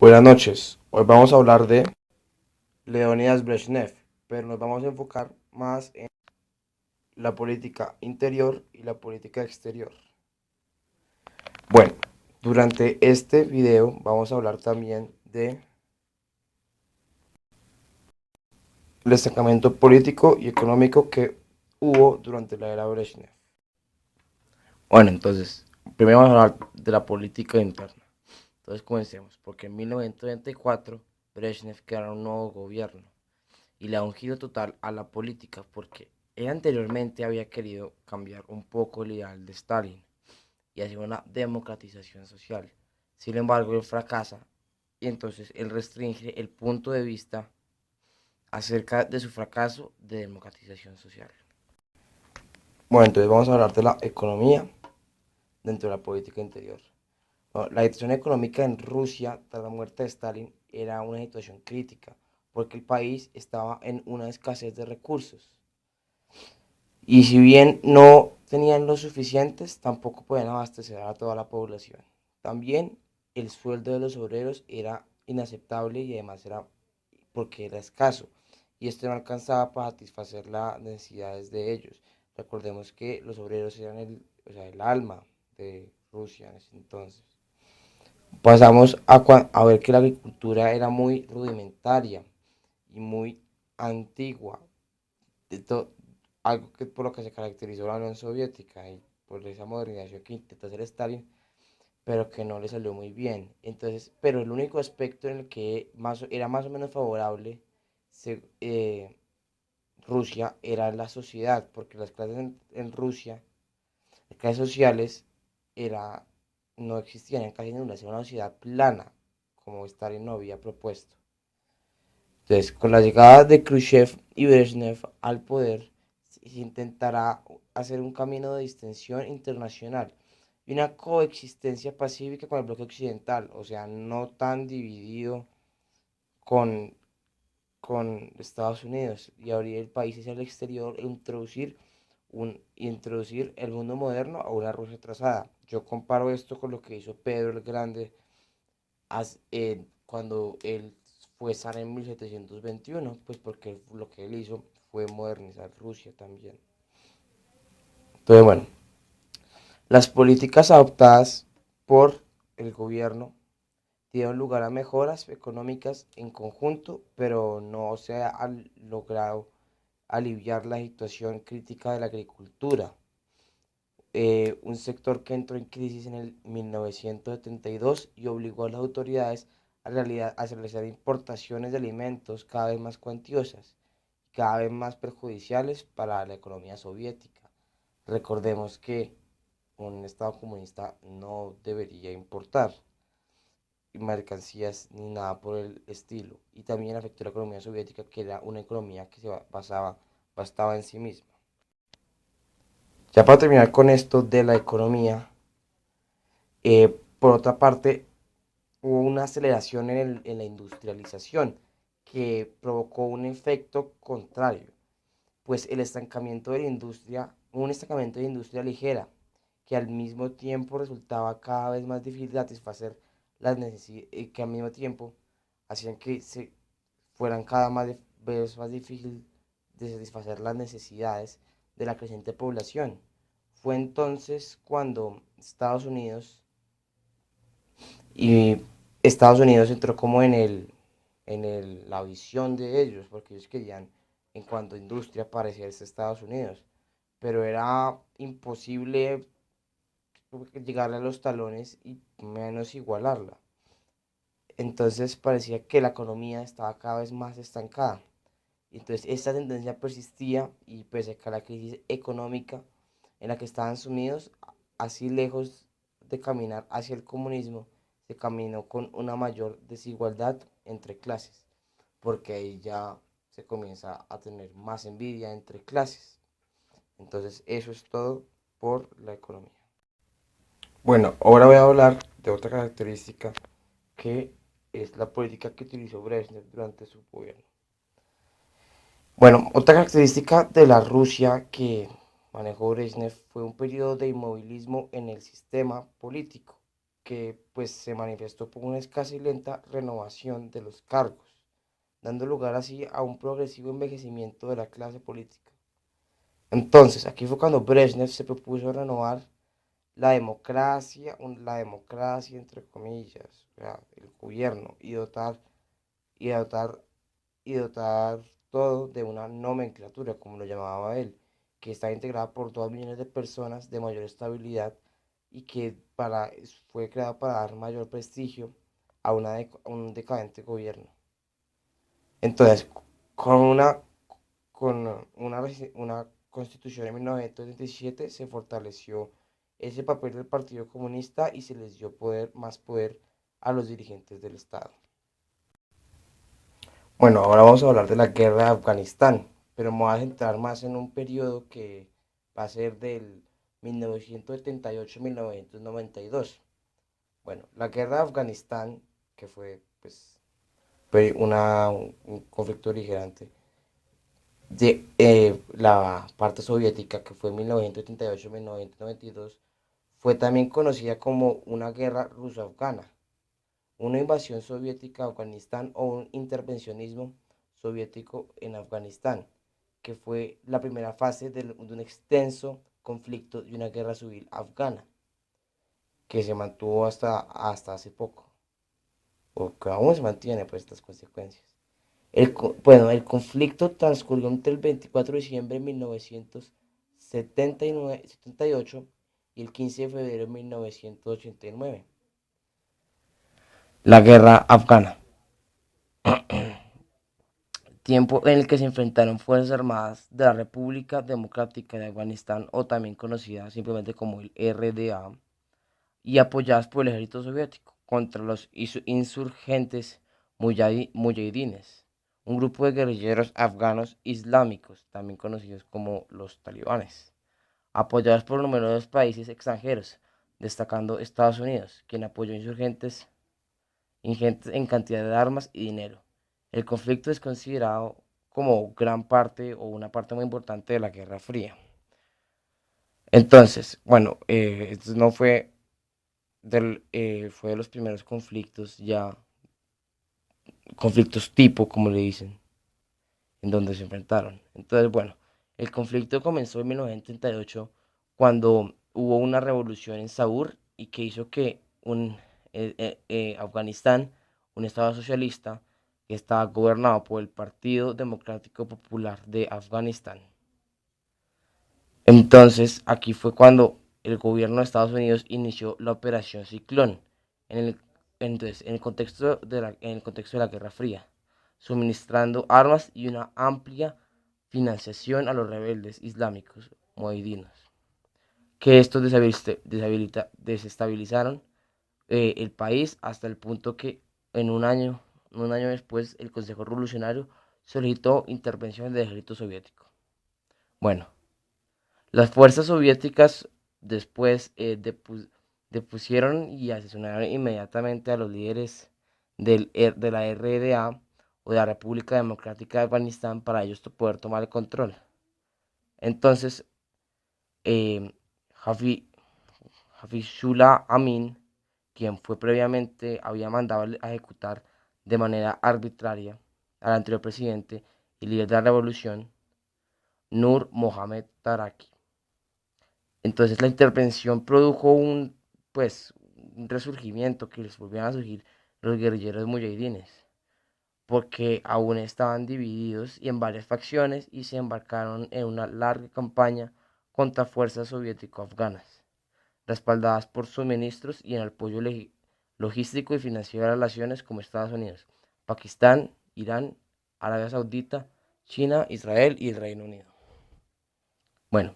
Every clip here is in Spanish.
Buenas noches. Hoy vamos a hablar de Leonidas Brezhnev, pero nos vamos a enfocar más en la política interior y la política exterior. Bueno, durante este video vamos a hablar también de el estancamiento político y económico que hubo durante la era Brezhnev. Bueno, entonces, primero vamos a hablar de la política interna. Entonces comencemos, porque en 1934 Brezhnev creó un nuevo gobierno y le da un giro total a la política porque él anteriormente había querido cambiar un poco el ideal de Stalin y hacer una democratización social. Sin embargo, él fracasa y entonces él restringe el punto de vista acerca de su fracaso de democratización social. Bueno, entonces vamos a hablar de la economía dentro de la política interior. Bueno, la situación económica en Rusia tras la muerte de Stalin era una situación crítica porque el país estaba en una escasez de recursos. Y si bien no tenían los suficientes, tampoco podían abastecer a toda la población. También el sueldo de los obreros era inaceptable y además era porque era escaso. Y esto no alcanzaba para satisfacer las necesidades de ellos. Recordemos que los obreros eran el alma de Rusia en ese entonces. Pasamos a ver que la agricultura era muy rudimentaria y muy antigua, algo que por lo que se caracterizó la Unión Soviética y por esa modernización que intentó hacer Stalin, pero que no le salió muy bien. Entonces, pero el único aspecto en el que era más o menos favorable se, Rusia era la sociedad, porque las clases en Rusia, las clases sociales, era, no existían en casi ninguna, era una sociedad plana, como Stalin no había propuesto. Entonces, con la llegada de Khrushchev y Brezhnev al poder, se intentará hacer un camino de distensión internacional y una coexistencia pacífica con el bloque occidental, o sea, no tan dividido con, con Estados Unidos y abrir el país hacia el exterior e introducir el mundo moderno a una Rusia atrasada. Yo comparo esto con lo que hizo Pedro el Grande cuando él fue zar en 1721, pues porque lo que él hizo fue modernizar Rusia también. Entonces, bueno, las políticas adoptadas por el gobierno dieron lugar a mejoras económicas en conjunto, pero no se ha logrado aliviar la situación crítica de la agricultura, un sector que entró en crisis en el 1972 y obligó a las autoridades a realizar importaciones de alimentos cada vez más cuantiosas, cada vez más perjudiciales para la economía soviética. Recordemos que un Estado comunista no debería importar mercancías ni nada por el estilo. Y también afectó la economía soviética, que era una economía que bastaba en sí misma. Ya para terminar con esto de la economía, por otra parte, hubo una aceleración en la industrialización que provocó un efecto contrario, pues un estancamiento de industria ligera, que al mismo tiempo resultaba cada vez más difícil de satisfacer las necesidades, que al mismo tiempo hacían que se fueran vez más difícil de satisfacer las necesidades de la creciente población. Fue entonces cuando y Estados Unidos entró como la visión de ellos, porque ellos querían, en cuanto a industria, parecerse a Estados Unidos, pero era imposible llegarle a los talones y menos igualarla. Entonces parecía que la economía estaba cada vez más estancada. Y entonces esta tendencia persistía y pese a la crisis económica en la que estaban sumidos, así lejos de caminar hacia el comunismo, se caminó con una mayor desigualdad entre clases, porque ahí ya se comienza a tener más envidia entre clases. Entonces eso es todo por la economía. Bueno, ahora voy a hablar de otra característica que es la política que utilizó Brezhnev durante su gobierno. Bueno, otra característica de la Rusia que manejó Brezhnev fue un periodo de inmovilismo en el sistema político, que pues se manifestó por una escasa y lenta renovación de los cargos, dando lugar así a un progresivo envejecimiento de la clase política. Entonces, aquí fue cuando Brezhnev se propuso renovar la democracia entre comillas, o sea, el gobierno, y dotar, y dotar todo de una nomenclatura, como lo llamaba él, que está integrada por 2 millones de personas de mayor estabilidad y que fue creada para dar mayor prestigio a un decadente gobierno. Entonces, con una, una constitución en 1977 se fortaleció ese papel del Partido Comunista y se les dio más poder a los dirigentes del Estado. Bueno, ahora vamos a hablar de la guerra de Afganistán, pero me voy a centrar más en un periodo que va a ser del 1978-1992. Bueno, la guerra de Afganistán, que fue pues un conflicto beligerante de la parte soviética, que fue 1978-1992, fue también conocida como una guerra ruso-afgana, una invasión soviética a Afganistán o un intervencionismo soviético en Afganistán, que fue la primera fase de un extenso conflicto y una guerra civil afgana, que se mantuvo hasta hace poco, o que aún se mantiene por estas consecuencias. Bueno, el conflicto transcurrió entre el 24 de diciembre de 1978 y el 15 de febrero de 1989. La guerra afgana. Tiempo en el que se enfrentaron Fuerzas Armadas de la República Democrática de Afganistán, o también conocida simplemente como el RDA, y apoyadas por el ejército soviético contra los insurgentes muyahidines, un grupo de guerrilleros afganos islámicos, también conocidos como los talibanes, apoyados por numerosos países extranjeros, destacando Estados Unidos, quien apoyó insurgentes ingentes en cantidad de armas y dinero. El conflicto es considerado como gran parte o una parte muy importante de la Guerra Fría. Entonces, bueno, esto no fue fue de los primeros conflictos ya, conflictos tipo, como le dicen, en donde se enfrentaron. Entonces, bueno, el conflicto comenzó en 1938 cuando hubo una revolución en Sabur y que hizo que Afganistán, un estado socialista, que estaba gobernado por el Partido Democrático Popular de Afganistán. Entonces, aquí fue cuando el gobierno de Estados Unidos inició la Operación Ciclón, en el, en el contexto en el contexto de la Guerra Fría, suministrando armas y una amplia financiación a los rebeldes islámicos mohidinos, que estos desestabilizaron el país hasta el punto que un año después, el Consejo Revolucionario solicitó intervención del ejército soviético. Bueno, las fuerzas soviéticas después depusieron y asesinaron inmediatamente a los líderes de la RDA o de la República Democrática de Afganistán para ellos poder tomar el control. Entonces, eh, Hafi- Hafizullah Amin, quien fue previamente había mandado a ejecutar de manera arbitraria al anterior presidente y líder de la revolución, Nur Mohammad Taraki. Entonces la intervención produjo pues, un resurgimiento, que les volvieron a surgir los guerrilleros mujahidines, porque aún estaban divididos y en varias facciones y se embarcaron en una larga campaña contra fuerzas soviético-afganas, respaldadas por suministros y en el apoyo logístico y financiero de relaciones como Estados Unidos, Pakistán, Irán, Arabia Saudita, China, Israel y el Reino Unido. Bueno,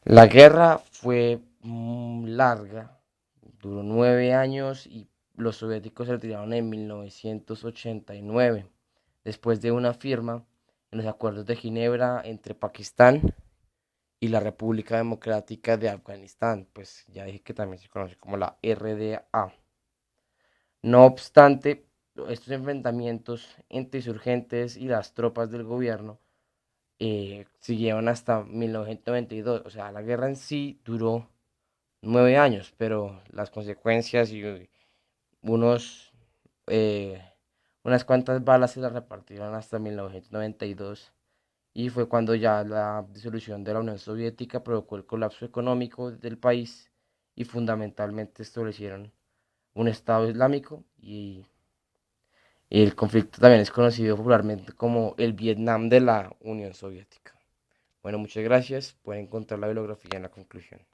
la guerra fue larga, duró 9 años y los soviéticos se retiraron en 1989, después de una firma en los acuerdos de Ginebra entre Pakistán y la República Democrática de Afganistán, pues ya dije que también se conoce como la RDA. No obstante, estos enfrentamientos entre insurgentes y las tropas del gobierno siguieron hasta 1992. O sea, la guerra en sí duró 9 años, pero las consecuencias y unos, eh, unas cuantas balas se las repartieron hasta 1992 y fue cuando ya la disolución de la Unión Soviética provocó el colapso económico del país y fundamentalmente establecieron un Estado Islámico y el conflicto también es conocido popularmente como el Vietnam de la Unión Soviética. Bueno, muchas gracias. Pueden encontrar la bibliografía en la conclusión.